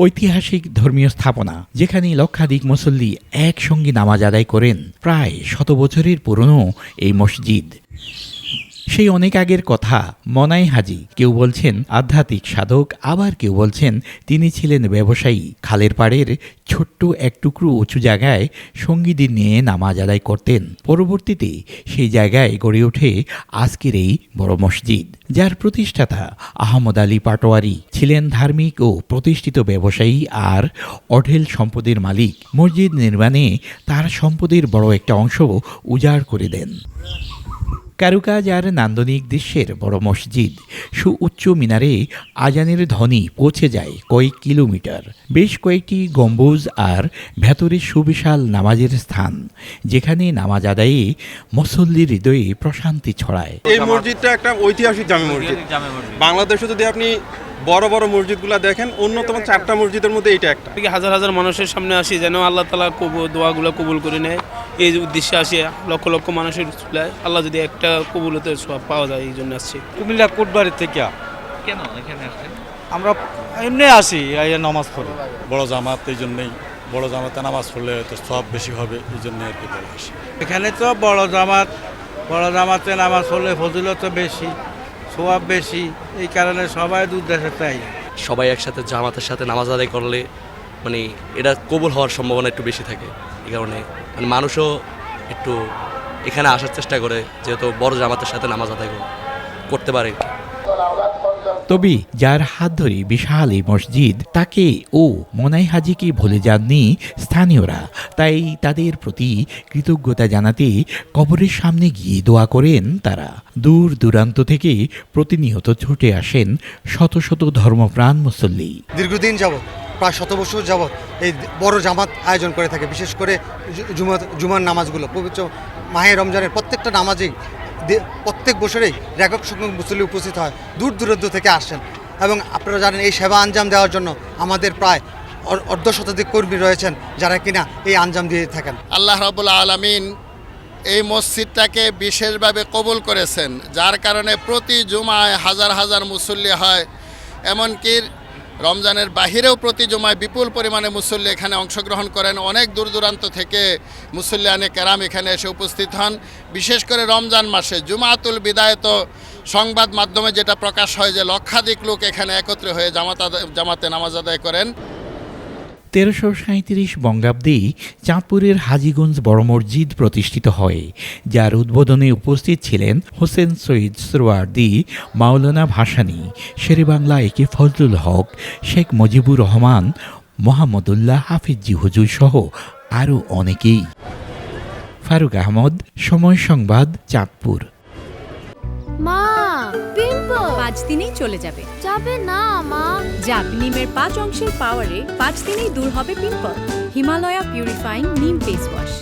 ঐতিহাসিক ধর্মীয় স্থাপনা, যেখানে লক্ষাধিক মুসল্লি একসঙ্গে নামাজ আদায় করেন। প্রায় 100 বছরের পুরনো এই মসজিদ। সেই অনেক আগের কথা মনাই হাজি। কেউ বলছেন আধ্যাত্মিক সাধক, আবার কেউ বলছেন তিনি ছিলেন ব্যবসায়ী। খালের পাড়ের ছোট্ট এক টুকরো উঁচু জায়গায় সঙ্গীদের নিয়ে নামাজ আদায় করতেন। পরবর্তীতে সেই জায়গায় গড়ে ওঠে আজকের এই বড় মসজিদ, যার প্রতিষ্ঠাতা আহমদ আলী পাটোয়ারি ছিলেন ধার্মিক ও প্রতিষ্ঠিত ব্যবসায়ী আর অঢেল সম্পদের মালিক। মসজিদ নির্মাণে তার সম্পদের বড় একটা অংশ উজাড় করে দেন। কারুকাজ আর নান্দনিক দৃশ্যের বড় মসজিদ, সুউচ্চ মিনারে আজানের ধ্বনি পৌঁছে যায় কয়েক কিলোমিটার। বেশ কয়েকটি গম্বুজ আর ভেতরে সুবিশাল নামাজের স্থান, যেখানে নামাজ আদায়ে মুসল্লির হৃদয়ে প্রশান্তি ছড়ায়। এই মসজিদটা একটা ঐতিহাসিক জামে মসজিদ। বাংলাদেশে যদি আপনি বড় বড় মসজিদগুলো দেখেন, অন্যতম 4টা মসজিদের মধ্যে এইটা একটা। হাজার হাজার মানুষের সামনে আসি যেন আল্লাহ তাআলা দোয়াগুলো কবুল করে নেয়, এই উদ্দেশ্যে আসি। লক্ষ লক্ষ মানুষের আল্লাহ যদি একটা কবুলতের সওয়াব পাওয়া যায়, এই জন্য আসছি। কুমিল্লা কোটবাড়ি থেকে। কেন এখানে আসছেন? আমরা এমনি আসি, নামাজ পড়ি। বড় জামাত, এই জন্যই বড় জামাতে নামাজ পড়লে তো সওয়াব বেশি হবে, এই জন্য আর কি বলে আসি। এখানে তো বড় জামাতে নামাজ পড়লে ফজিলত বেশি, সওয়াব বেশি, এই কারণে সবাই দূর দেশে চাই। সবাই একসাথে জামাতের সাথে নামাজ আদায় করলে মানে এটা কবুল হওয়ার সম্ভাবনা একটু বেশি থাকে। এই কারণে মানে মানুষও একটু এখানে আসার চেষ্টা করে, যেহেতু বড় জামাতের সাথে নামাজ আদায় করতে পারে। তবে যার হাত ধরে বিশাল এই মসজিদ, তাকে ও মনাই হাজিকে ভুলে যাননি স্থানীয়রা। তাই তাদের প্রতি কৃতজ্ঞতা জানাতে কবরের সামনে গিয়ে দোয়া করেন তারা। দূর দূরান্ত থেকে প্রতিনিয়ত ছুটে আসেন শত শত ধর্মপ্রাণ মুসল্লি। দীর্ঘদিন যাবৎ, প্রায় 100 বছর যাবৎ এই বড় জামাত আয়োজন করে থাকে। বিশেষ করে জুমার নামাজগুলো, পবিত্র মাহে রমজানের প্রত্যেকটা নামাজেই প্রত্যেক বছরেই একক সংখ্যক মুসল্লি উপস্থিত হয়, দূর দূরান্ত থেকে আসেন। এবং আপনারা জানেন, এই সেবা আঞ্জাম দেওয়ার জন্য আমাদের প্রায় অর্ধশতাধিক কর্মী রয়েছেন, যারা কিনা এই আঞ্জাম দিয়ে থাকেন। আল্লাহ রাব্বুল আলামিন এই মসজিদটাকে বিশেষভাবে কবুল করেছেন, যার কারণে প্রতি জুমায় হাজার হাজার মুসল্লি হয়। এমনকি রমজানের বাহিরেও প্রতি জুমায় বিপুল পরিমাণে মুসল্লি এখানে অংশগ্রহণ করেন। অনেক দূর দূরান্ত থেকে মুসল্লিয়ানে কেরাম এখানে এসে উপস্থিত হন। বিশেষ করে রমজান মাসে জুমাতুল বিদায় তো সংবাদ মাধ্যমে যেটা প্রকাশ হয় যে লক্ষাধিক লোক এখানে একত্রে হয়ে জামাতে নামাজ আদায় করেন। 1337 বঙ্গাব্দে চাঁদপুরের হাজীগঞ্জ বড় মসজিদ প্রতিষ্ঠিত হয়, যার উদ্বোধনে উপস্থিত ছিলেন হোসেন সৈয়দ সোহরাওয়ার্দী, মাওলানা ভাসানী, শেরেবাংলা একে ফজলুল হক, শেখ মুজিবুর রহমান, মোহাম্মদুল্লাহ হাফিজি হুজুর সহ আরও অনেকেই। ফারুক আহমদ, সময় সংবাদ, চাঁদপুর। মা, পিম্পল 5 দিনেই চলে যাবে। যাবে না মা। যাক, নিমের 5 অংশের পাওয়ারে 5 দিনেই দূর হবে পিম্পল। হিমালয়া পিউরিফাইং নিম ফেস ওয়াশ।